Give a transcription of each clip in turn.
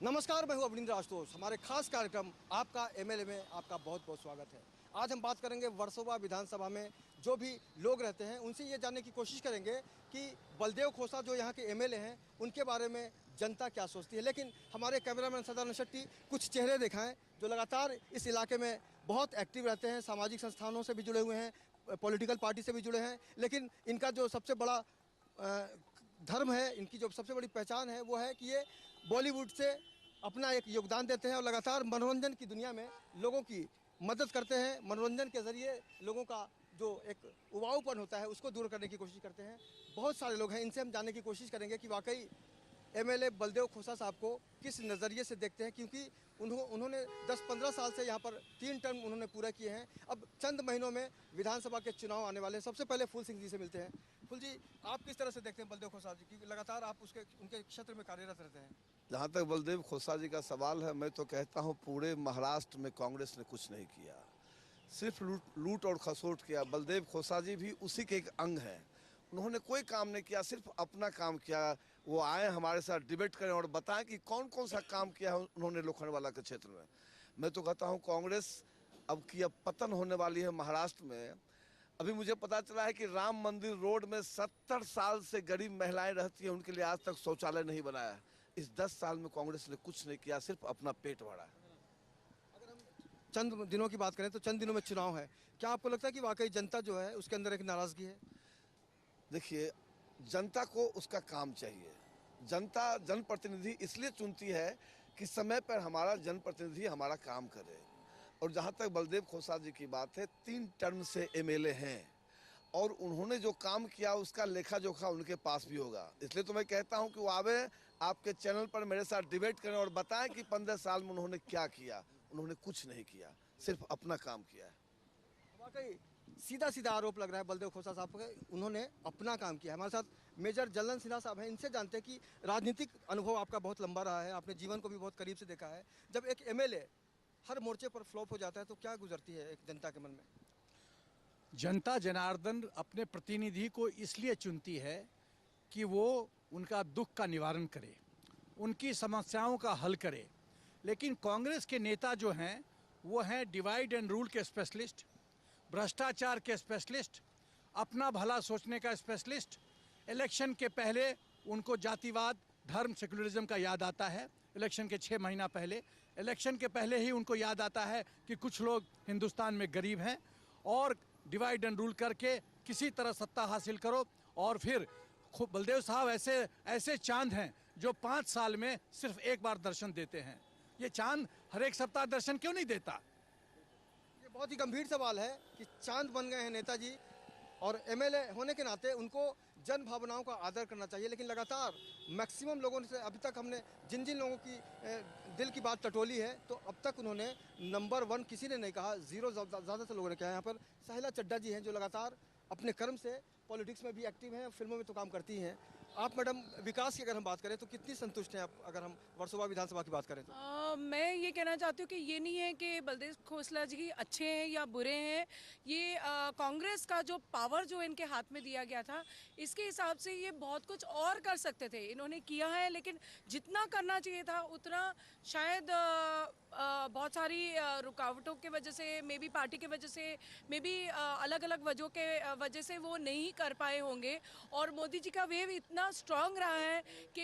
नमस्कार, मैं हूं अवनींद्र आशुतोष। हमारे खास कार्यक्रम आपका एमएलए में आपका बहुत बहुत स्वागत है। आज हम बात करेंगे वर्सोवा विधानसभा में जो भी लोग रहते हैं उनसे ये जानने की कोशिश करेंगे कि बलदेव खोसा जो यहाँ के एमएलए हैं उनके बारे में जनता क्या सोचती है। लेकिन हमारे कैमरामैन सदानंद शेट्टी कुछ चेहरे दिखाएं जो लगातार इस इलाके में बहुत एक्टिव रहते हैं, सामाजिक संस्थानों से भी जुड़े हुए हैं, पॉलिटिकल पार्टी से भी जुड़े हैं। लेकिन इनका जो सबसे बड़ा धर्म है, इनकी जो सबसे बड़ी पहचान है वो है कि ये बॉलीवुड से अपना एक योगदान देते हैं और लगातार मनोरंजन की दुनिया में लोगों की मदद करते हैं। मनोरंजन के ज़रिए लोगों का जो एक उबाऊपन होता है उसको दूर करने की कोशिश करते हैं। बहुत सारे लोग हैं, इनसे हम जानने की कोशिश करेंगे कि वाकई एमएलए बलदेव खोसा साहब को किस नज़रिए से देखते हैं, क्योंकि उन्होंने 10-15 साल से यहाँ पर 3 टर्म उन्होंने पूरा किए हैं। अब चंद महीनों में विधानसभा के चुनाव आने वाले हैं। सबसे पहले फूल सिंह जी से मिलते हैं। फूल जी, आप किस तरह से देखते हैं बलदेव खोसा जी, क्योंकि लगातार आप उनके क्षेत्र में कार्यरत रहते हैं? जहाँ तक बलदेव खोसा जी का सवाल है, मैं तो कहता हूँ पूरे महाराष्ट्र में कांग्रेस ने कुछ नहीं किया, सिर्फ लूट और खसोट किया। बलदेव खोसा जी भी उसी के एक अंग हैं। उन्होंने कोई काम नहीं किया, सिर्फ अपना काम किया। वो आए हमारे साथ डिबेट करें और बताएं कि कौन कौन सा काम किया है उन्होंने लोखंडवाला के क्षेत्र में। मैं तो कहता हूँ कांग्रेस अब पतन होने वाली है महाराष्ट्र में। अभी मुझे पता चला है कि राम मंदिर रोड में 70 साल से गरीब महिलाएं रहती हैं, उनके लिए आज तक शौचालय नहीं बनाया है। इस 10 साल में कांग्रेस ने कुछ नहीं किया, सिर्फ अपना पेट भरा है। अगर हम चंद दिनों की बात करें तो चंद दिनों में चुनाव है, क्या आपको लगता है कि वाकई जनता जो है उसके अंदर एक नाराज़गी है? देखिए, जनता को उसका काम चाहिए। जनता जनप्रतिनिधि इसलिए चुनती है कि समय पर हमारा जनप्रतिनिधि हमारा काम करे। और जहाँ तक बलदेव खोसा जी की बात है, 3 टर्म से एमएलए हैं और उन्होंने जो काम किया उसका लेखा जोखा उनके पास भी होगा। इसलिए तो मैं कहता हूँ कि वो आवे आपके चैनल पर मेरे साथ डिबेट करें और बताएं कि 15 साल में उन्होंने क्या किया। उन्होंने कुछ नहीं किया, सिर्फ अपना काम किया है। वाकई सीधा सीधा आरोप लग रहा है बलदेव खोसा साहब पे, उन्होंने अपना काम किया है। हमारे साथ मेजर जलन सिन्हा साहब हैं। इनसे जानते हैं कि राजनीतिक अनुभव आपका बहुत लंबा रहा है, आपने जीवन को भी बहुत करीब से देखा है। जब एक एमएलए हर मोर्चे पर फ्लॉप हो जाता है तो क्या गुजरती है एक जनता के मन में? जनता जनार्दन अपने प्रतिनिधि को इसलिए चुनती है कि वो उनका दुख का निवारण करे, उनकी समस्याओं का हल करे। लेकिन कांग्रेस के नेता जो हैं वो हैं डिवाइड एंड रूल के स्पेशलिस्ट, भ्रष्टाचार के स्पेशलिस्ट, अपना भला सोचने का स्पेशलिस्ट। इलेक्शन के पहले उनको जातिवाद, धर्म, सेकुलरिज्म का याद आता है। इलेक्शन के 6 महीना पहले, इलेक्शन के पहले ही उनको याद आता है कि कुछ लोग हिंदुस्तान में गरीब हैं और डिवाइड एंड रूल करके किसी तरह सत्ता हासिल करो। और फिर बलदेव साहब ऐसे चांद हैं जो 5 साल में सिर्फ एक बार दर्शन देते हैं। ये चांद हर एक सप्ताह दर्शन क्यों नहीं देता? ये बहुत ही गंभीर सवाल है कि चांद बन गए हैं नेताजी और एमएलए होने के नाते उनको जन भावनाओं का आदर करना चाहिए। लेकिन लगातार मैक्सिमम लोगों से अभी तक हमने जिन जिन लोगों की दिल की बात टटोली है तो अब तक उन्होंने नंबर 1 किसी ने नहीं कहा, 0 ज़्यादातर लोगों ने कहा। यहाँ पर साहिला चड्ढा जी हैं जो लगातार अपने कर्म से पॉलिटिक्स में भी एक्टिव हैं, फिल्मों में तो काम करती हैं। आप मैडम, विकास की अगर हम बात करें तो कितनी संतुष्ट हैं आप, अगर हम वर्सोवा विधानसभा की बात करें तो? मैं ये कहना चाहती हूँ कि ये नहीं है कि बलदेव खोसला जी अच्छे हैं या बुरे हैं। ये कांग्रेस का जो पावर जो इनके हाथ में दिया गया था, इसके हिसाब से ये बहुत कुछ और कर सकते थे, इन्होंने किया है। लेकिन जितना करना चाहिए था उतना शायद बहुत सारी रुकावटों के वजह से, मे बी पार्टी के वजह से, मे बी अलग अलग वजहों के वजह से वो नहीं कर पाए होंगे। और मोदी जी का वेव इतना स्ट्रांग रहा है कि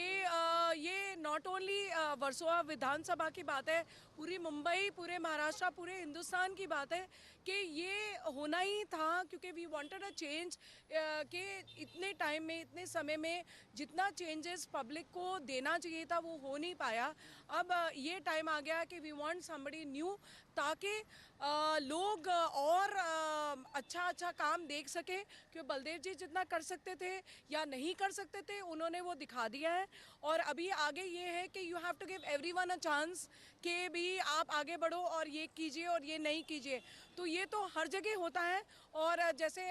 ये नॉट ओनली वर्सोवा विधानसभा की बात है, पूरी मुंबई, पूरे महाराष्ट्र, पूरे हिंदुस्तान की बात है कि ये होना ही था। क्योंकि वी वांटेड अ चेंज, कि इतने टाइम में, इतने समय में जितना चेंजेस पब्लिक को देना चाहिए था वो हो नहीं पाया। अब ये टाइम आ गया कि वी वांट समबडी न्यू, ताकि लोग और अच्छा काम देख सके। क्योंकि बलदेव जी जितना कर सकते थे या नहीं कर सकते थे उन्होंने वो दिखा दिया है। और अभी आगे ये है कि you have to give everyone a chance कि भी आप आगे बढ़ो और ये कीजिए और ये नहीं कीजिए। तो ये तो हर जगह होता है। और जैसे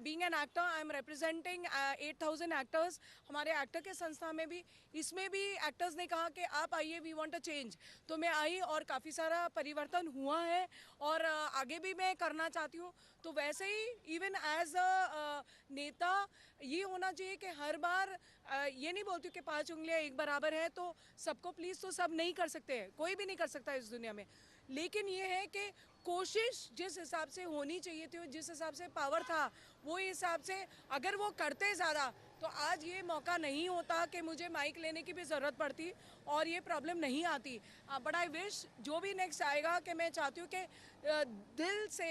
being an actor, I am representing 8000 actors. हमारे एक्टर के संस्था में भी, इसमें भी एक्टर्स ने कहा कि आप आइए, वी वांट अ चेंज। तो मैं आई और काफ़ी सारा परिवर्तन हुआ हुआ है और आगे भी मैं करना चाहती हूँ। तो वैसे ही इवन एज अ नेता ये होना चाहिए कि हर बार ये नहीं बोलती हूँ कि 5 उंगलियां एक बराबर है तो सबको प्लीज़ तो सब नहीं कर सकते हैं, कोई भी नहीं कर सकता इस दुनिया में। लेकिन ये है कि कोशिश जिस हिसाब से होनी चाहिए थी, जिस हिसाब से पावर था, वो हिसाब से अगर वो करते ज़्यादा तो आज ये मौका नहीं होता कि मुझे माइक लेने की भी ज़रूरत पड़ती और ये प्रॉब्लम नहीं आती। बट आई विश जो भी नेक्स्ट आएगा कि मैं चाहती हूँ कि दिल से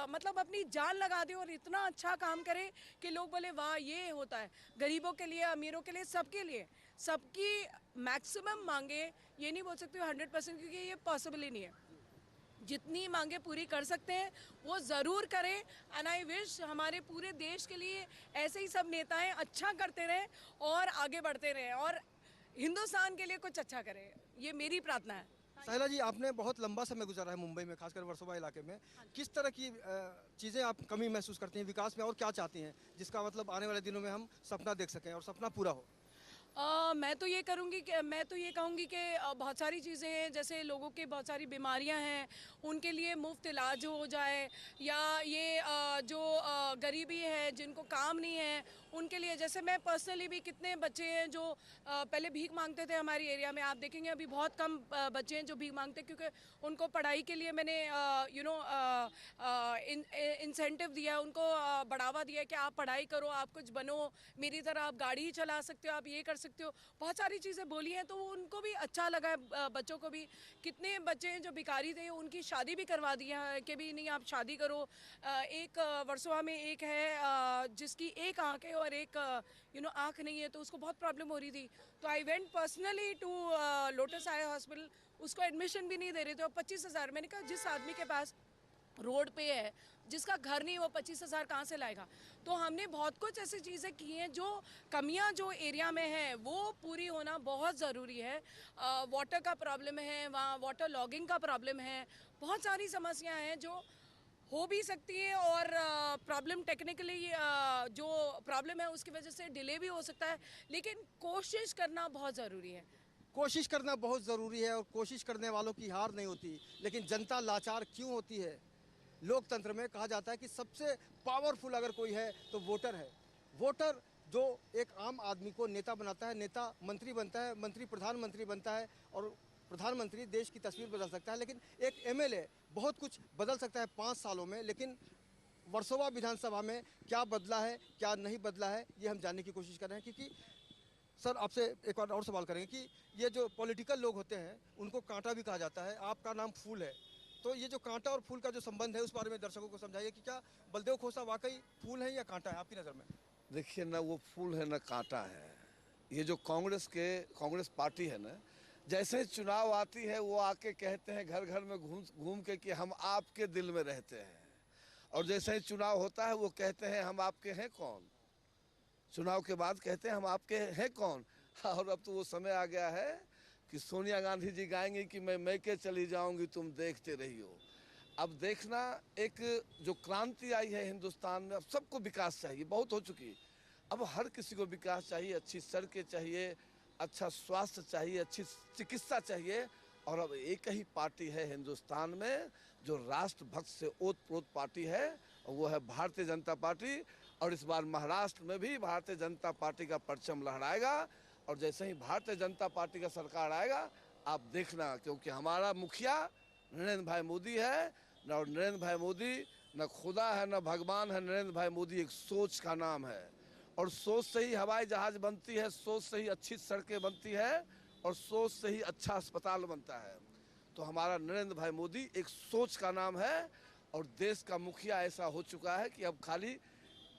मतलब अपनी जान लगा दे और इतना अच्छा काम करे कि लोग बोले वाह ये होता है। गरीबों के लिए, अमीरों के लिए, सबके लिए, सबकी मैक्सिमम मांगे, ये नहीं बोल सकती 100% क्योंकि ये पॉसिबल ही नहीं है। जितनी मांगे पूरी कर सकते हैं वो ज़रूर करें। एंड आई विश हमारे पूरे देश के लिए ऐसे ही सब नेताएं अच्छा करते रहें और आगे बढ़ते रहें और हिंदुस्तान के लिए कुछ अच्छा करें, ये मेरी प्रार्थना है। साहिला जी, आपने बहुत लंबा समय गुजारा है मुंबई में, खासकर वर्सोवा इलाके में। किस तरह की चीज़ें आप कमी महसूस करती हैं विकास में और क्या चाहती हैं जिसका मतलब आने वाले दिनों में हम सपना देख सकें और सपना पूरा हो? मैं तो ये कहूँगी कि बहुत सारी चीज़ें हैं, जैसे लोगों के बहुत सारी बीमारियां हैं, उनके लिए मुफ्त इलाज हो जाए, या ये जो गरीबी है, जिनको काम नहीं है, उनके लिए, जैसे मैं पर्सनली भी, कितने बच्चे हैं जो पहले भीख मांगते थे हमारी एरिया में, आप देखेंगे अभी बहुत कम बच्चे हैं जो भीख मांगते हैं, क्योंकि उनको पढ़ाई के लिए मैंने इंसेंटिव दिया, उनको बढ़ावा दिया कि आप पढ़ाई करो, आप कुछ बनो, मेरी तरह आप गाड़ी चला सकते हो, आप ये कर सकते हो, बहुत सारी चीज़ें बोली हैं, तो उनको भी अच्छा लगा है, बच्चों को भी। कितने बच्चे हैं जो भिखारी थे, उनकी शादी भी करवा दी है कि भी नहीं आप शादी करो। एक वर्सोवा में एक है जिसकी एक आंख है और एक आंख नहीं है, तो उसको बहुत प्रॉब्लम हो रही थी, तो I went personally to Lotus eye hospital, उसको एडमिशन भी नहीं दे रहे थे और 25,000, मैंने कहा जिस आदमी के पास रोड पे है, जिसका घर नहीं, वो 25,000 कहाँ से लाएगा। तो हमने बहुत कुछ ऐसी चीज़ें की हैं, जो कमियां जो एरिया में हैं वो पूरी होना बहुत ज़रूरी है। वाटर का प्रॉब्लम है, वहाँ वाटर लॉगिंग का प्रॉब्लम है, बहुत सारी समस्याएं हैं जो हो भी सकती है और प्रॉब्लम टेक्निकली जो प्रॉब्लम है उसकी वजह से डिले भी हो सकता है, लेकिन कोशिश करना बहुत ज़रूरी है। कोशिश करना बहुत ज़रूरी है और कोशिश करने वालों की हार नहीं होती, लेकिन जनता लाचार क्यों होती है? लोकतंत्र में कहा जाता है कि सबसे पावरफुल अगर कोई है तो वोटर है। वोटर जो एक आम आदमी को नेता बनाता है, नेता मंत्री बनता है, मंत्री प्रधानमंत्री बनता है और प्रधानमंत्री देश की तस्वीर बदल सकता है, लेकिन एक एमएलए बहुत कुछ बदल सकता है 5 सालों में। लेकिन वर्सोवा विधानसभा में क्या बदला है, क्या नहीं बदला है, ये हम जानने की कोशिश कर रहे हैं। क्योंकि सर, आपसे एक बार और सवाल करेंगे कि ये जो पॉलिटिकल लोग होते हैं उनको कांटा भी कहा जाता है, आपका नाम फूल है, तो ये जो कांटा और फूल का जो संबंध है उस बारे में दर्शकों को समझाइए कि क्या बलदेव खोसा वाकई फूल है या कांटा है आपकी नज़र में? देखिए, ना वो फूल है ना कांटा है। ये जो कांग्रेस पार्टी है ना, जैसे ही चुनाव आती है वो आके कहते हैं घर घर में घूम घूम के कि हम आपके दिल में रहते हैं, और जैसे ही चुनाव होता है वो कहते हैं हम आपके हैं कौन। चुनाव के बाद कहते हैं हम आपके हैं कौन। और अब तो वो समय आ गया है कि सोनिया गांधी जी गाएंगे कि मैं मैके चली जाऊंगी तुम देखते रहियो। अब देखना, एक जो क्रांति आई है हिंदुस्तान में, अब सबको विकास चाहिए, बहुत हो चुकी। अब हर किसी को विकास चाहिए, अच्छी सड़कें चाहिए, अच्छा स्वास्थ्य चाहिए, अच्छी चिकित्सा चाहिए। और अब एक ही पार्टी है हिंदुस्तान में जो राष्ट्रभक्त से ओतप्रोत पार्टी है, और वो है भारतीय जनता पार्टी। और इस बार महाराष्ट्र में भी भारतीय जनता पार्टी का परचम लहराएगा। और जैसे ही भारतीय जनता पार्टी का सरकार आएगा, आप देखना, क्योंकि हमारा मुखिया नरेंद्र भाई मोदी है। और नरेंद्र भाई मोदी न खुदा है न भगवान है, नरेंद्र भाई मोदी एक सोच का नाम है। और सोच से ही हवाई जहाज बनती है, सोच से ही अच्छी सड़कें बनती है, और सोच से ही अच्छा अस्पताल बनता है। तो हमारा नरेंद्र भाई मोदी एक सोच का नाम है। और देश का मुखिया ऐसा हो चुका है कि अब खाली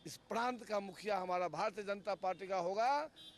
इस प्रांत का मुखिया हमारा भारतीय जनता पार्टी का होगा,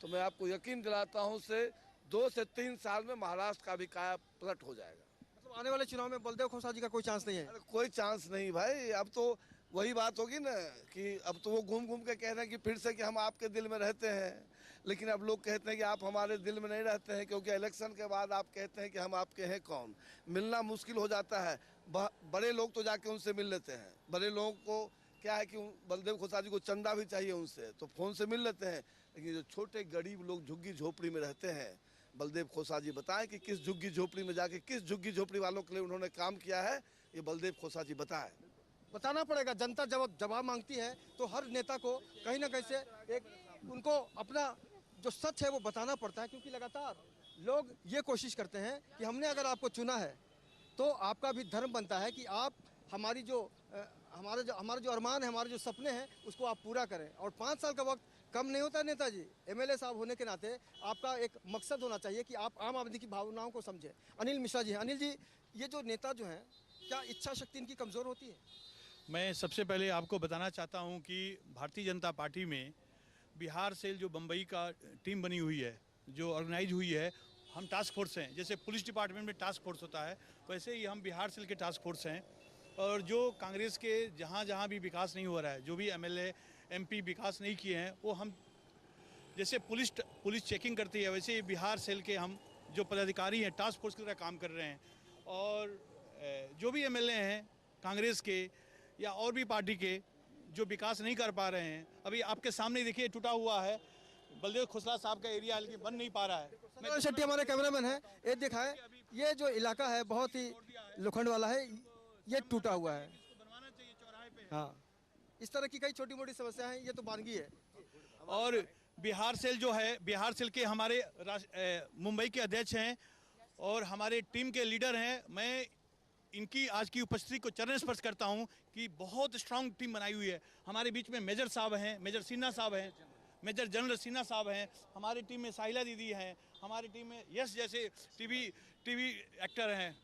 तो मैं आपको यकीन दिलाता हूं से 2 से 3 साल में महाराष्ट्र का भी काया पलट हो जाएगा। मतलब आने वाले चुनाव में बलदेव खोसा जी का कोई चांस नहीं है? अरे कोई चांस नहीं भाई। अब तो वही बात होगी ना कि अब तो वो घूम घूम के कह रहे हैं कि फिर से कि हम आपके दिल में रहते हैं। लेकिन अब लोग कहते हैं कि आप हमारे दिल में नहीं रहते हैं, क्योंकि इलेक्शन के बाद आप कहते हैं कि हम आपके हैं कौन। मिलना मुश्किल हो जाता है। बड़े लोग तो जाके उनसे मिल लेते हैं। बड़े लोगों को क्या है कि बलदेव खोसा जी को चंदा भी चाहिए उनसे, तो फ़ोन से मिल लेते हैं। लेकिन जो छोटे गरीब लोग झुग्गी झोपड़ी में रहते हैं, बलदेव खोसा जी बताएं कि किस झुग्गी झोपड़ी में जाके किस झुग्गी झोपड़ी वालों के लिए उन्होंने काम किया है, ये बलदेव खोसा जी बताएं। बताना पड़ेगा, जनता जब जवाब मांगती है तो हर नेता को कहीं ना कहीं से एक उनको अपना जो सच है वो बताना पड़ता है, क्योंकि लगातार लोग ये कोशिश करते हैं कि हमने अगर आपको चुना है तो आपका भी धर्म बनता है कि आप हमारी जो हमारे जो अरमान है, हमारे जो सपने हैं उसको आप पूरा करें। और 5 साल का वक्त कम नहीं होता नेताजी। एमएलए साहब होने के नाते आपका एक मकसद होना चाहिए कि आप आम आदमी की भावनाओं को समझें। अनिल मिश्रा जी हैं। अनिल जी, ये जो नेता जो हैं, क्या इच्छा शक्ति इनकी कमज़ोर होती है? मैं सबसे पहले आपको बताना चाहता हूं कि भारतीय जनता पार्टी में बिहार से जो बम्बई का टीम बनी हुई है, जो ऑर्गेनाइज हुई है, हम टास्क फोर्स हैं। जैसे पुलिस डिपार्टमेंट में टास्क फोर्स होता है, वैसे ही हम बिहार सेल के टास्क फोर्स हैं। और जो कांग्रेस के जहाँ जहाँ भी विकास नहीं हो रहा है, जो भी एमएलए एमपी विकास नहीं किए हैं, वो हम जैसे पुलिस चेकिंग करती है, वैसे ही बिहार सेल के हम जो पदाधिकारी हैं टास्क फोर्स की तरह काम कर रहे हैं। और जो भी एमएलए हैं कांग्रेस के या और भी पार्टी के जो विकास नहीं कर पा रहे हैं, अभी आपके सामने देखिए टूटा हुआ है बलदेव खोसला साहब का एरिया, लेकिन बन नहीं पा रहा है। सत्यनारायण शेट्टी हमारे कैमरामैन हैं, ये दिखाएं, ये जो इलाका है बहुत ही लोखंड वाला है, ये टूटा हुआ है। इसको बनवाना चाहिए चौराहे पे। हाँ, इस तरह की कई छोटी मोटी समस्याएं हैं, ये तो मानगी है। और बिहार सेल जो है, बिहार सेल के हमारे मुंबई के अध्यक्ष हैं और हमारे टीम के लीडर हैं। मैं इनकी आज की उपस्थिति को चरण स्पर्श करता हूं कि बहुत स्ट्रांग टीम बनाई हुई है। हमारे बीच में मेजर साहब हैं, मेजर सिन्हा साहब हैं, मेजर जनरल सिन्हा साहब हैं। हमारी टीम में साहिला दीदी हैं, हमारी टीम में यश जैसे टीवी एक्टर हैं।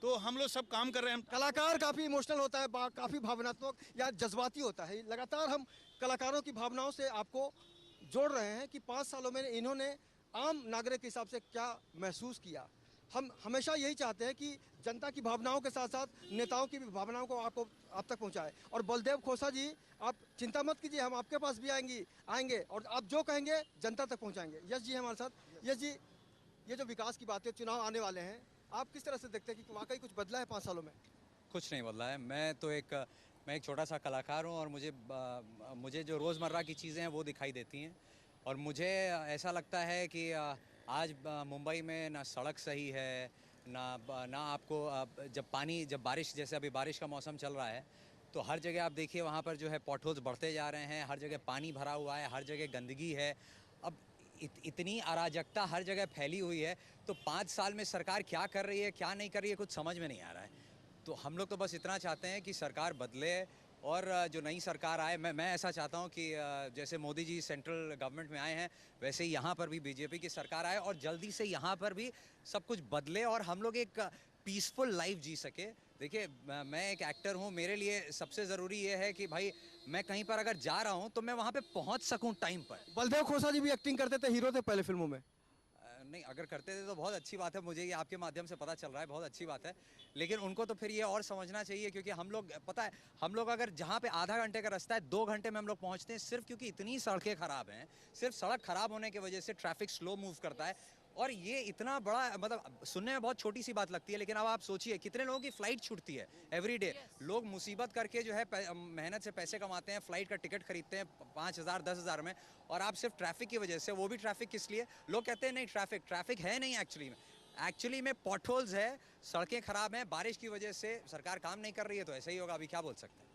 तो हम लोग सब काम कर रहे हैं। कलाकार काफ़ी इमोशनल होता है, काफ़ी भावनात्मक या जज्बाती होता है। लगातार हम कलाकारों की भावनाओं से आपको जोड़ रहे हैं कि 5 सालों में इन्होंने आम नागरिक के हिसाब से क्या महसूस किया। हम हमेशा यही चाहते हैं कि जनता की भावनाओं के साथ साथ नेताओं की भी भावनाओं को आप तक पहुंचाए। और बलदेव खोसा जी, आप चिंता मत कीजिए, हम आपके पास भी आएंगे और आप जो कहेंगे जनता तक पहुंचाएंगे। यश जी हमारे साथ। यश जी, ये जो विकास की बातें, चुनाव आने वाले हैं, आप किस तरह से देखते हैं कि वाकई कुछ बदला है 5 सालों में? कुछ नहीं बदला है। मैं एक छोटा सा कलाकार हूँ और मुझे जो रोज़मर्रा की चीज़ें हैं वो दिखाई देती हैं। और मुझे ऐसा लगता है कि आज मुंबई में ना सड़क सही है, ना आपको जब बारिश, जैसे अभी बारिश का मौसम चल रहा है, तो हर जगह आप देखिए वहाँ पर जो है पॉटहोल्स बढ़ते जा रहे हैं, हर जगह पानी भरा हुआ है, हर जगह गंदगी है। अब इतनी अराजकता हर जगह फैली हुई है, तो 5 साल में सरकार क्या कर रही है, क्या नहीं कर रही है, कुछ समझ में नहीं आ रहा है। तो हम लोग तो बस इतना चाहते हैं कि सरकार बदले और जो नई सरकार आए। मैं ऐसा चाहता हूं कि जैसे मोदी जी सेंट्रल गवर्नमेंट में आए हैं, वैसे ही यहाँ पर भी बीजेपी की सरकार आए और जल्दी से यहाँ पर भी सब कुछ बदले और हम लोग एक पीसफुल लाइफ जी सके। देखिए, मैं एक एक्टर हूँ, मेरे लिए सबसे ज़रूरी ये है कि भाई मैं कहीं पर अगर जा रहा हूँ तो मैं वहाँ पे पहुँच सकूँ टाइम पर। बलदेव खोसा जी भी एक्टिंग करते थे, हीरो थे पहले फिल्मों में। नहीं, अगर करते थे तो बहुत अच्छी बात है, मुझे ये आपके माध्यम से पता चल रहा है, बहुत अच्छी बात है। लेकिन उनको तो फिर ये और समझना चाहिए, क्योंकि हम लोग, पता है, हम लोग अगर जहाँ पे आधा घंटे का रास्ता है 2 घंटे में हम लोग पहुँचते हैं, सिर्फ क्योंकि इतनी सड़कें ख़राब हैं। सिर्फ सड़क ख़राब होने की वजह से ट्रैफिक स्लो मूव करता है। और ये इतना बड़ा, मतलब सुनने में बहुत छोटी सी बात लगती है, लेकिन अब आप सोचिए कितने लोगों की फ़्लाइट छूटती है एवरी डे। लोग मुसीबत करके जो है मेहनत से पैसे कमाते हैं, फ़्लाइट का टिकट खरीदते हैं 5,000 10,000 में, और आप सिर्फ ट्रैफिक की वजह से, वो भी ट्रैफिक किस लिए, लोग कहते हैं नहीं ट्रैफिक है नहीं। एक्चुअली में पॉटहोल्स है, सड़कें ख़राब हैं, बारिश की वजह से सरकार काम नहीं कर रही है, तो ऐसा ही होगा। अभी क्या बोल सकते हैं।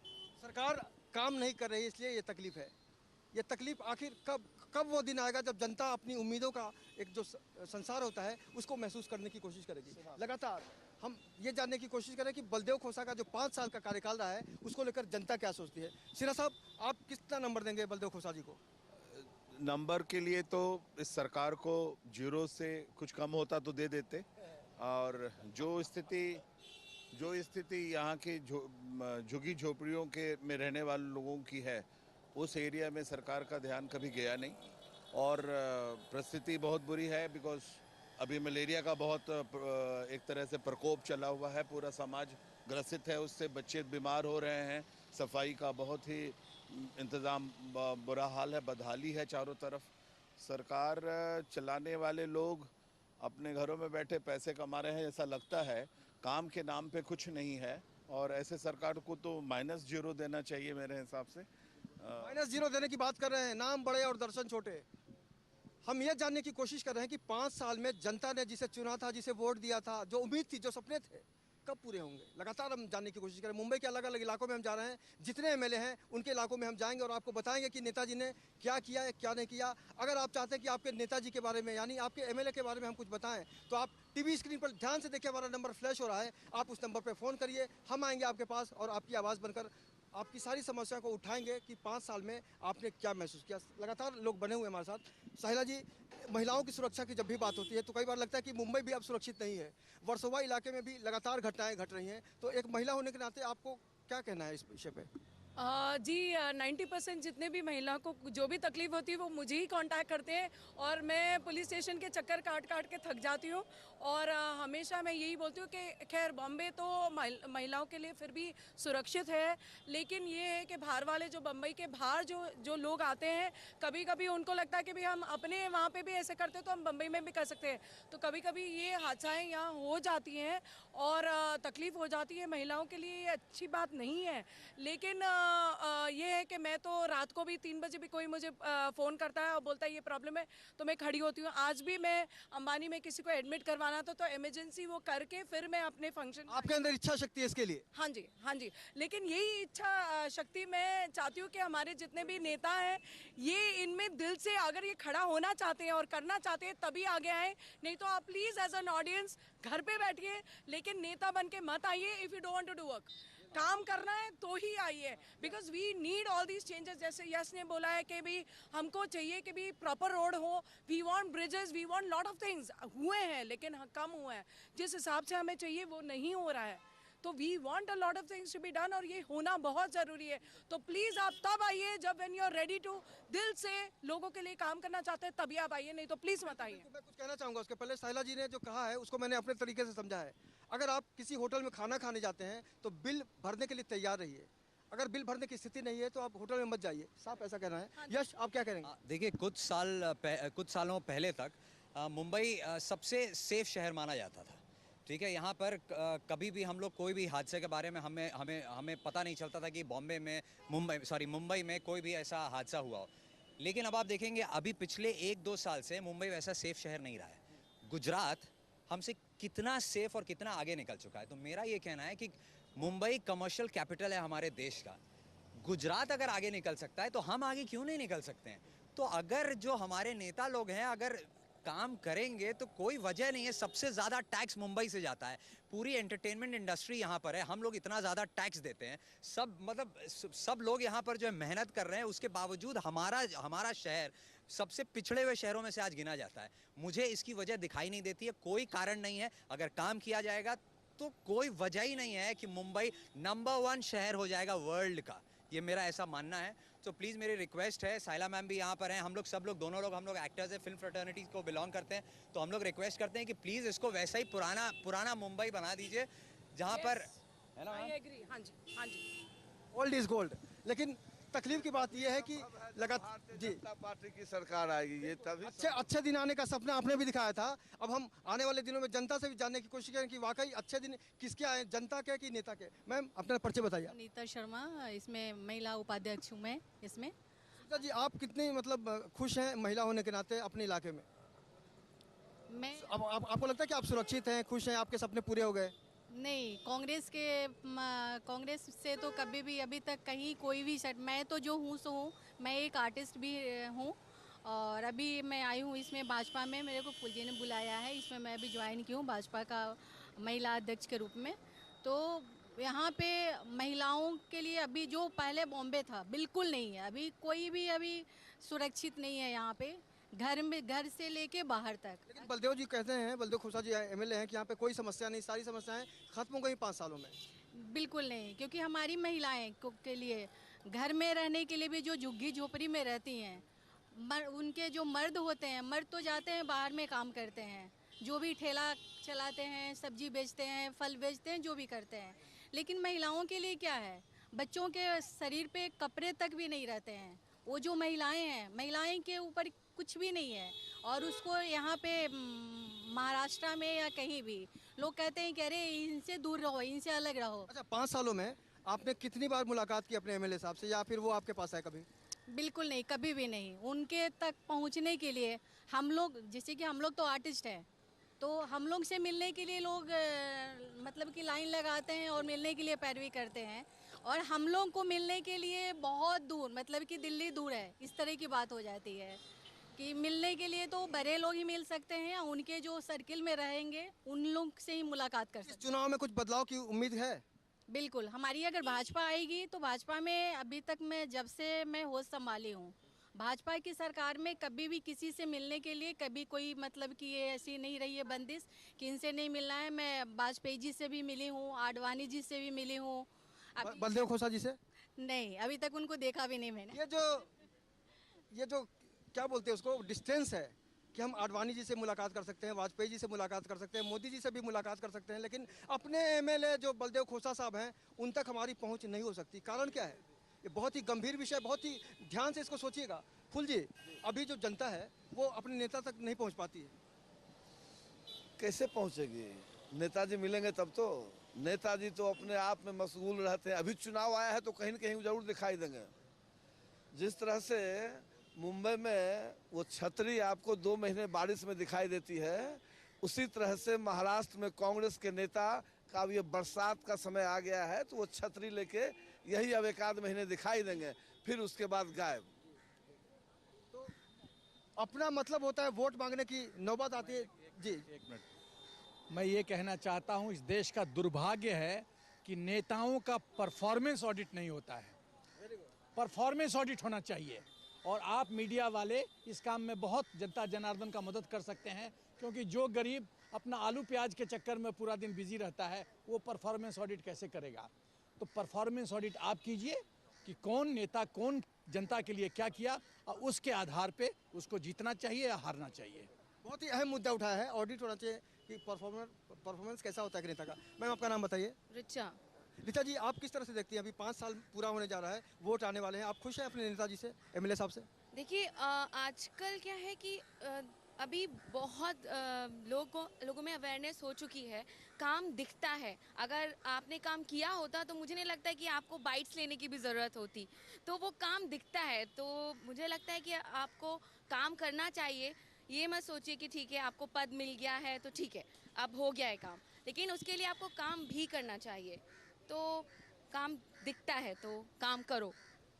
सरकार काम नहीं कर रही, इसलिए ये तकलीफ है। ये तकलीफ आखिर कब वो दिन आएगा जब जनता अपनी उम्मीदों का एक जो संसार होता है उसको महसूस करने की कोशिश करेगी। लगातार हम ये जानने की कोशिश करें कि बलदेव खोसा का जो 5 साल का कार्यकाल रहा है उसको लेकर जनता क्या सोचती है। सिन्हा साहब, आप कितना नंबर देंगे बलदेव खोसा जी को? नंबर के लिए तो इस सरकार को 0 से कुछ कम होता तो दे देते। और जो स्थिति यहाँ के झुग्गी झोपड़ियों के में रहने वाले लोगों की है, उस एरिया में सरकार का ध्यान कभी गया नहीं। और परिस्थिति बहुत बुरी है, बिकॉज अभी मलेरिया का बहुत एक तरह से प्रकोप चला हुआ है, पूरा समाज ग्रसित है उससे, बच्चे बीमार हो रहे हैं, सफाई का बहुत ही इंतज़ाम बुरा हाल है, बदहाली है चारों तरफ। सरकार चलाने वाले लोग अपने घरों में बैठे पैसे कमा रहे हैं, ऐसा लगता है, काम के नाम पे कुछ नहीं है। और ऐसे सरकार को तो -0 देना चाहिए मेरे हिसाब से। -0 देने की बात कर रहे हैं, नाम बड़े और दर्शन छोटे। हम ये जानने की कोशिश कर रहे हैं कि 5 साल में जनता ने जिसे चुना था, जिसे वोट दिया था, जो उम्मीद थी, जो सपने थे, कब पूरे होंगे। लगातार हम जानने की कोशिश करें। मुंबई के अलग अलग इलाकों में हम जा रहे हैं, जितने एमएलए हैं उनके इलाकों में हम जाएंगे और आपको बताएंगे कि नेताजी ने क्या किया है, क्या नहीं किया। अगर आप चाहते हैं कि आपके नेताजी के बारे में, यानी आपके एमएलए के बारे में हम कुछ बताएं, तो आप टीवी स्क्रीन पर ध्यान से देखिए, हमारा नंबर फ्लैश हो रहा है, आप उस नंबर पर फ़ोन करिए, हम आएंगे आपके पास और आपकी आवाज़ बनकर आपकी सारी समस्या को उठाएंगे कि 5 साल में आपने क्या महसूस किया। लगातार लोग बने हुए हमारे साथ। साहिला जी, महिलाओं की सुरक्षा की जब भी बात होती है तो कई बार लगता है कि मुंबई भी अब सुरक्षित नहीं है। वर्सोवा इलाके में भी लगातार घटनाएं घट रही हैं, तो एक महिला होने के नाते आपको क्या कहना है इस विषय पे? जी 90% जितने भी महिला को जो भी तकलीफ होती है वो मुझे ही कांटेक्ट करते हैं और मैं पुलिस स्टेशन के चक्कर काट काट के थक जाती हूँ। और हमेशा मैं यही बोलती हूँ कि खैर बॉम्बे तो महिलाओं के लिए फिर भी सुरक्षित है, लेकिन ये है कि बाहर वाले जो बम्बई के बाहर जो लोग आते हैं, कभी कभी उनको लगता है कि भाई हम अपने वहाँ पे भी ऐसे करते तो हम बम्बई में भी कर सकते हैं। तो कभी कभी ये हादसाएँ यहाँ हो जाती हैं और तकलीफ़ हो जाती है महिलाओं के लिए, ये अच्छी बात नहीं है। लेकिन ये है कि मैं तो रात को भी 3 बजे भी कोई मुझे फ़ोन करता है और बोलता है ये प्रॉब्लम है, तो मैं खड़ी होती हूँ। आज भी मैं अंबानी में किसी को एडमिट करवाना था तो इमरजेंसी वो करके फिर मैं अपने फंक्शन। आपके अंदर इच्छा शक्ति है इसके लिए? हाँ जी, हाँ जी। लेकिन यही इच्छा शक्ति मैं चाहती हूँ कि हमारे जितने भी नेता हैं, ये इनमें दिल से अगर ये खड़ा होना चाहते हैं और करना चाहते हैं तभी आगे आए। नहीं तो आप प्लीज़ एज एन ऑडियंस घर पे बैठिए, लेकिन नेता बन के मत आइए। If you don't want to do work, काम करना है तो ही आइए, because we need all these changes. जैसे यश ने बोला है कि भी हमको चाहिए कि भी प्रॉपर रोड हो, we want bridges, we want lot of things. हुए हैं लेकिन कम हुआ है, जिस हिसाब से हमें चाहिए वो नहीं हो रहा है। तो we want a lot of things to be done और ये होना बहुत ज़रूरी है। तो प्लीज़ आप तब आइए जब when you are ready to, दिल से लोगों के लिए काम करना चाहते हैं तभी आप आइए, नहीं तो प्लीज़ मत आइए। मैं कुछ कहना चाहूँगा उसके पहले। साहिला जी ने जो कहा है उसको मैंने अपने तरीके से समझा है। अगर आप किसी होटल में खाना खाने जाते हैं तो बिल भरने के लिए तैयार रहिए। अगर बिल भरने की स्थिति नहीं है तो आप होटल में मत जाइए। साफ ऐसा कहना है। यश, आप क्या करेंगे? देखिए, कुछ सालों पहले तक मुंबई सबसे सेफ शहर माना जाता था। ठीक है, यहाँ पर कभी भी हम लोग कोई भी हादसे के बारे में हमें पता नहीं चलता था कि मुंबई में कोई भी ऐसा हादसा हुआ हो। लेकिन अब आप देखेंगे, अभी पिछले 1-2 साल से मुंबई वैसा सेफ शहर नहीं रहा है। गुजरात हमसे कितना सेफ और कितना आगे निकल चुका है। तो मेरा ये कहना है कि मुंबई कमर्शियल कैपिटल है हमारे देश का। गुजरात अगर आगे निकल सकता है तो हम आगे क्यों नहीं निकल सकते हैं? तो अगर जो हमारे नेता लोग हैं अगर काम करेंगे तो कोई वजह नहीं है। सबसे ज़्यादा टैक्स मुंबई से जाता है। पूरी एंटरटेनमेंट इंडस्ट्री यहाँ पर है, हम लोग इतना ज़्यादा टैक्स देते हैं। सब लोग यहाँ पर जो है मेहनत कर रहे हैं, उसके बावजूद हमारा शहर सबसे पिछड़े हुए शहरों में से आज गिना जाता है। मुझे इसकी वजह दिखाई नहीं देती है, कोई कारण नहीं है। अगर काम किया जाएगा तो कोई वजह ही नहीं है कि मुंबई नंबर 1 शहर हो जाएगा वर्ल्ड का। ये मेरा ऐसा मानना है। तो प्लीज़ मेरी रिक्वेस्ट है, साहिला मैम भी यहाँ पर हैं, हम लोग दोनों लोग हम लोग एक्टर्स हैं, फिल्म फ्रेटर्निटी को बिलोंग करते हैं, तो हम लोग रिक्वेस्ट करते हैं कि प्लीज़ इसको वैसा ही पुराना मुंबई बना दीजिए जहाँ पर, है ना मैम? I agree. हाँ जी, हाँ जी। Old is gold. लेकिन तकलीफ की बात यह है कि लगातार जी जनता पार्टी की सरकार आएगी, ये तभी अच्छे दिन आने का सपना आपने भी दिखाया था। अब हम आने वाले दिनों में जनता से भी जानने की कोशिश करें कि वाकई अच्छे दिन किसके आए, जनता के कि नेता के। मैम, अपना परिचय बताइए। नीता शर्मा, इसमें महिला उपाध्यक्ष हूँ मैं इसमें। सुनीता जी, आप कितनी मतलब खुश हैं महिला होने के नाते अपने इलाके में? मैं अब आपको लगता है कि आप सुरक्षित हैं, खुश हैं, आपके सपने पूरे हो गए? नहीं, कांग्रेस से तो कभी भी अभी तक कहीं कोई भी मैं तो जो हूँ सो हूँ। मैं एक आर्टिस्ट भी हूँ और अभी मैं आई हूँ इसमें भाजपा में, मेरे को फुल जी ने बुलाया है, इसमें मैं अभी ज्वाइन की हूँ भाजपा का महिला अध्यक्ष के रूप में। तो यहाँ पे महिलाओं के लिए अभी जो पहले बॉम्बे था बिल्कुल नहीं है। अभी कोई भी अभी सुरक्षित नहीं है यहाँ पे, घर से लेके बाहर तक। लेकिन बलदेव जी कहते हैं, बलदेव खोसा जी एमएलए हैं, कि यहाँ पे कोई समस्या नहीं, सारी समस्याएं खत्म हो गई 5 सालों में। बिल्कुल नहीं, क्योंकि हमारी महिलाएं के लिए घर में रहने के लिए भी जो झुग्गी झोपड़ी में रहती हैं, उनके जो मर्द होते हैं, मर्द तो जाते हैं बाहर में काम करते हैं, जो भी ठेला चलाते हैं, सब्जी बेचते हैं, फल बेचते हैं, जो भी करते हैं। लेकिन महिलाओं के लिए क्या है, बच्चों के शरीर पे कपड़े तक भी नहीं रहते हैं। वो जो महिलाएं हैं, महिलाएं के ऊपर कुछ भी नहीं है। और उसको यहाँ पे महाराष्ट्र में या कहीं भी लोग कहते हैं कि अरे इनसे दूर रहो, इनसे अलग रहो। अच्छा, 5 सालों में आपने कितनी बार मुलाकात की अपने एमएलए साहब से, या फिर वो आपके पास आए कभी? बिल्कुल नहीं, कभी भी नहीं। उनके तक पहुंचने के लिए हम लोग, जैसे कि हम लोग तो आर्टिस्ट हैं, तो हम लोग से मिलने के लिए लोग मतलब कि लाइन लगाते हैं और मिलने के लिए पैरवी करते हैं। और हम लोग को मिलने के लिए बहुत दूर, मतलब कि दिल्ली दूर है, इस तरह की बात हो जाती है कि मिलने के लिए तो बड़े लोग ही मिल सकते हैं, या उनके जो सर्किल में रहेंगे उन लोग से ही मुलाकात कर इस सकते चुनाव में कुछ बदलाव की उम्मीद है? हैं। बिल्कुल, हमारी अगर भाजपा आएगी तो भाजपा में अभी तक मैं, जब से मैं होश संभाली हूँ, भाजपा की सरकार में कभी भी किसी से मिलने के लिए कभी कोई मतलब कि ये ऐसी नहीं रही है बंदिश कि इनसे नहीं मिलना है। मैं वाजपेयी जी से भी मिली हूँ, आडवाणी जी से भी मिली हूँ। अभी बलदेव खोसा जी से? नहीं, अभी तक उनको देखा भी नहीं मैंने। ये जो क्या बोलते हैं उसको, डिस्टेंस है कि हम आडवाणी जी से मुलाकात कर सकते हैं, वाजपेयी जी से मुलाकात कर सकते हैं, मोदी जी से भी मुलाकात कर सकते हैं, लेकिन अपने एमएलए जो बलदेव खोसा साहब हैं उन तक हमारी पहुंच नहीं हो सकती। कारण क्या है? ये बहुत ही गंभीर विषय, बहुत ही ध्यान से इसको सोचिएगा। फुल जी, अभी जो जनता है वो अपने नेता तक नहीं पहुंच पाती है। कैसे पहुंचेगी? नेताजी मिलेंगे तब तो। नेताजी तो अपने आप में मशगूल रहते हैं। अभी चुनाव आया है तो कहीं न कहीं जरूर दिखाई देंगे। जिस तरह से मुंबई में वो छतरी आपको 2 महीने बारिश में दिखाई देती है, उसी तरह से महाराष्ट्र में कांग्रेस के नेता का अब ये बरसात का समय आ गया है तो वो छतरी लेके यही अब 1 आध महीने दिखाई देंगे, फिर उसके बाद गायब। अपना मतलब होता है वोट मांगने की नौबत आती है। जी, एक मिनट, मैं ये कहना चाहता हूँ, इस देश का दुर्भाग्य है कि नेताओं का परफॉर्मेंस ऑडिट नहीं होता है। परफॉर्मेंस ऑडिट होना चाहिए, और आप मीडिया वाले इस काम में बहुत जनता जनार्दन का मदद कर सकते हैं, क्योंकि जो गरीब अपना आलू प्याज के चक्कर में पूरा दिन बिजी रहता है वो परफॉर्मेंस ऑडिट कैसे करेगा? तो परफॉर्मेंस ऑडिट आप कीजिए कि कौन नेता कौन जनता के लिए क्या किया, और उसके आधार पे उसको जीतना चाहिए या हारना चाहिए। बहुत ही अहम मुद्दा उठाया है, ऑडिट होना चाहिए कि परफॉर्मेंस कैसा होता है कि नेता का। मैम, आपका नाम बताइए। रिचा। रीता जी, आप किस तरह से देखती हैं, अभी 5 साल पूरा होने जा रहा है, वोट आने वाले हैं, आप खुश हैं अपने नेताजी से, एमएलए साहब से? देखिए आजकल क्या है कि अभी बहुत लोगों में अवेयरनेस हो चुकी है। काम दिखता है। अगर आपने काम किया होता तो मुझे नहीं लगता है कि आपको बाइट्स लेने की भी ज़रूरत होती। तो वो काम दिखता है, तो मुझे लगता है कि आपको काम करना चाहिए। ये मत सोचिए कि ठीक है आपको पद मिल गया है तो ठीक है अब हो गया है काम, लेकिन उसके लिए आपको काम भी करना चाहिए। तो काम दिखता है तो काम करो।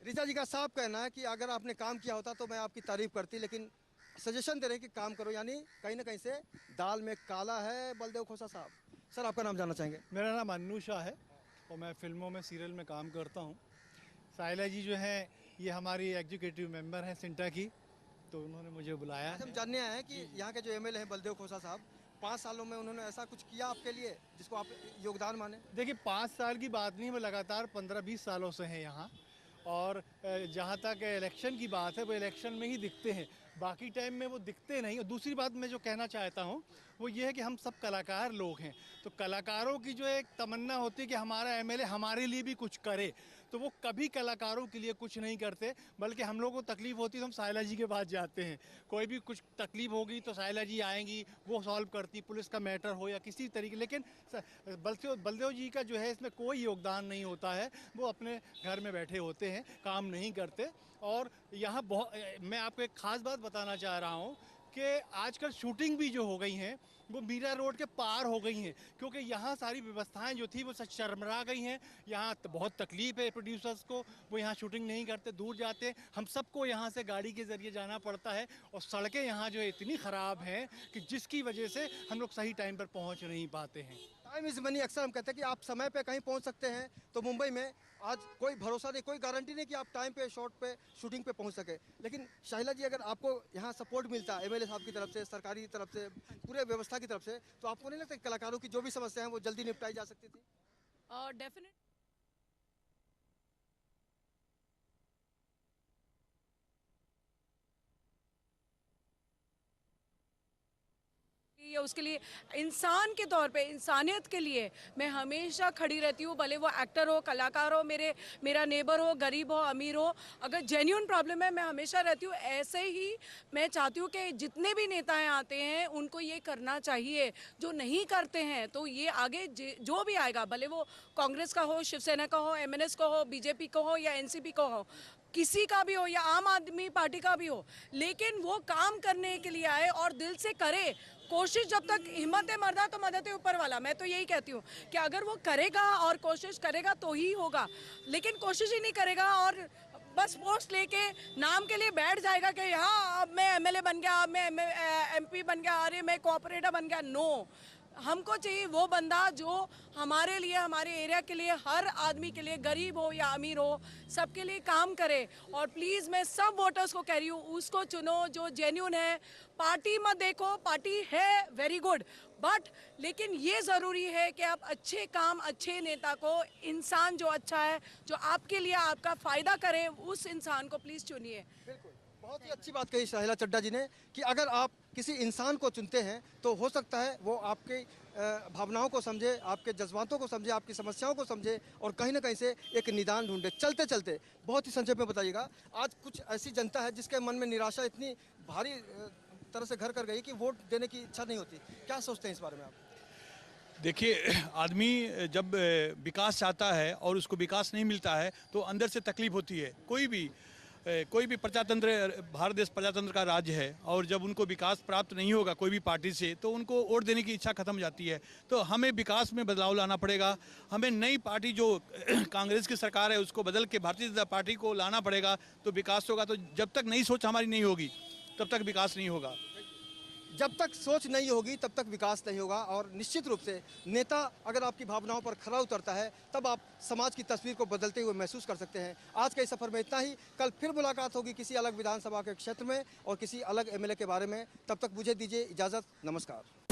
रीता जी का साफ कहना है कि अगर आपने काम किया होता तो मैं आपकी तारीफ करती, लेकिन सजेशन दे रहे हैं कि काम करो, यानी कहीं ना कहीं से दाल में काला है बलदेव खोसा साहब। सर, आपका नाम जानना चाहेंगे? मेरा नाम अन्नू शाह है और मैं फिल्मों में सीरियल में काम करता हूँ। साइला जी जो हैं ये हमारी एग्जीक्यूटिव मेंबर हैं सिंटा की, तो उन्होंने मुझे बुलाया आज हम है। जानने आए हैं कि यहाँ के जो एमएलए हैं बलदेव खोसा साहब, 5 सालों में उन्होंने ऐसा कुछ किया आपके लिए जिसको आप योगदान माने? देखिए 5 साल की बात नहीं, वो लगातार 15-20 सालों से हैं यहाँ। और जहाँ तक इलेक्शन की बात है वो इलेक्शन में ही दिखते हैं, बाकी टाइम में वो दिखते नहीं। और दूसरी बात मैं जो कहना चाहता हूँ वो ये है कि हम सब कलाकार लोग हैं, तो कलाकारों की जो एक तमन्ना होती है कि हमारा एमएलए हमारे लिए भी कुछ करे, तो वो कभी कलाकारों के लिए कुछ नहीं करते। बल्कि हम लोगों को तकलीफ होती है तो हम साइला जी के पास जाते हैं। कोई भी कुछ तकलीफ होगी तो साइला जी आएंगी, वो सॉल्व करती, पुलिस का मैटर हो या किसी तरीके। लेकिन बलदेव जी का जो है इसमें कोई योगदान नहीं होता है। वो अपने घर में बैठे होते हैं, काम नहीं करते। और यहाँ बहुत, मैं आपको एक ख़ास बात बताना चाह रहा हूँ कि आजकल शूटिंग भी जो हो गई हैं वो मीरा रोड के पार हो गई हैं, क्योंकि यहाँ सारी व्यवस्थाएं जो थी वो सब शर्मरा गई हैं। यहाँ बहुत तकलीफ है प्रोड्यूसर्स को, वो यहाँ शूटिंग नहीं करते, दूर जाते। हम सबको यहाँ से गाड़ी के ज़रिए जाना पड़ता है, और सड़कें यहाँ जो है इतनी ख़राब हैं कि जिसकी वजह से हम लोग सही टाइम पर पहुँच नहीं पाते हैं। टाइम इज़ मनी, अक्सर हम कहते हैं कि आप समय पे कहीं पहुंच सकते हैं, तो मुंबई में आज कोई भरोसा नहीं, कोई गारंटी नहीं कि आप टाइम पे, शॉट पे, शूटिंग पे पहुंच सके। लेकिन शाहिला जी, अगर आपको यहाँ सपोर्ट मिलता एमएलए साहब की तरफ से, सरकारी की तरफ से, पूरे व्यवस्था की तरफ से, तो आपको नहीं लगता कि कलाकारों की जो भी समस्या है वो जल्दी निपटाई जा सकती थी? और डेफिनेट है उसके लिए इंसान के तौर पे, इंसानियत के लिए मैं हमेशा खड़ी रहती हूँ, भले वो एक्टर हो, कलाकार हो, मेरा नेबर हो, गरीब हो, अमीर हो, अगर जेन्युइन प्रॉब्लम है मैं हमेशा रहती हूँ। ऐसे ही मैं चाहती हूँ कि जितने भी नेताएं आते हैं उनको ये करना चाहिए, जो नहीं करते हैं तो ये आगे जो भी आएगा, भले वो कांग्रेस का हो, शिवसेना का हो, एमएनएस का हो, बीजेपी का हो या एनसीपी का हो, किसी का भी हो या आम आदमी पार्टी का भी हो, लेकिन वो काम करने के लिए आए और दिल से करे कोशिश। जब तक हिम्मत है मर्दा तो मदद है ऊपर वाला। मैं तो यही कहती हूँ कि अगर वो करेगा और कोशिश करेगा तो ही होगा, लेकिन कोशिश ही नहीं करेगा और बस पोस्ट लेके नाम के लिए बैठ जाएगा कि हाँ अब मैं एमएलए बन गया, अब मैं एमपी बन गया, अरे मैं कोऑपरेटर बन गया। नो, हमको चाहिए वो बंदा जो हमारे लिए, हमारे एरिया के लिए, हर आदमी के लिए, गरीब हो या अमीर हो, सबके लिए काम करे। और प्लीज़ मैं सब वोटर्स को कह रही हूँ, उसको चुनो जो जेन्युइन है। पार्टी मत देखो, पार्टी है वेरी गुड, बट लेकिन ये ज़रूरी है कि आप अच्छे काम, अच्छे नेता को, इंसान जो अच्छा है, जो आपके लिए आपका फ़ायदा करे, उस इंसान को प्लीज़ चुनिए। बिल्कुल, बहुत ही अच्छी बात कही साहिला चड्ढा जी ने कि अगर आप किसी इंसान को चुनते हैं तो हो सकता है वो आपके भावनाओं को समझे, आपके जज्बातों को समझे, आपकी समस्याओं को समझे और कहीं ना कहीं से एक निदान ढूंढे। चलते चलते बहुत ही संक्षेप में बताइएगा, आज कुछ ऐसी जनता है जिसके मन में निराशा इतनी भारी तरह से घर कर गई कि वोट देने की इच्छा नहीं होती, क्या सोचते हैं इस बारे में आप? देखिए, आदमी जब विकास चाहता है और उसको विकास नहीं मिलता है तो अंदर से तकलीफ होती है। कोई भी प्रजातंत्र, भारत देश प्रजातंत्र का राज्य है और जब उनको विकास प्राप्त नहीं होगा कोई भी पार्टी से तो उनको वोट देने की इच्छा खत्म हो जाती है। तो हमें विकास में बदलाव लाना पड़ेगा। हमें नई पार्टी जो कांग्रेस की सरकार है उसको बदल के भारतीय जनता पार्टी को लाना पड़ेगा तो विकास होगा। तो जब तक नई सोच हमारी नहीं होगी तब तक विकास नहीं होगा। जब तक सोच नहीं होगी तब तक विकास नहीं होगा। और निश्चित रूप से नेता अगर आपकी भावनाओं पर खरा उतरता है तब आप समाज की तस्वीर को बदलते हुए महसूस कर सकते हैं। आज के इस सफर में इतना ही, कल फिर मुलाकात होगी किसी अलग विधानसभा के क्षेत्र में और किसी अलग एमएलए के बारे में। तब तक मुझे दीजिए इजाज़त, नमस्कार।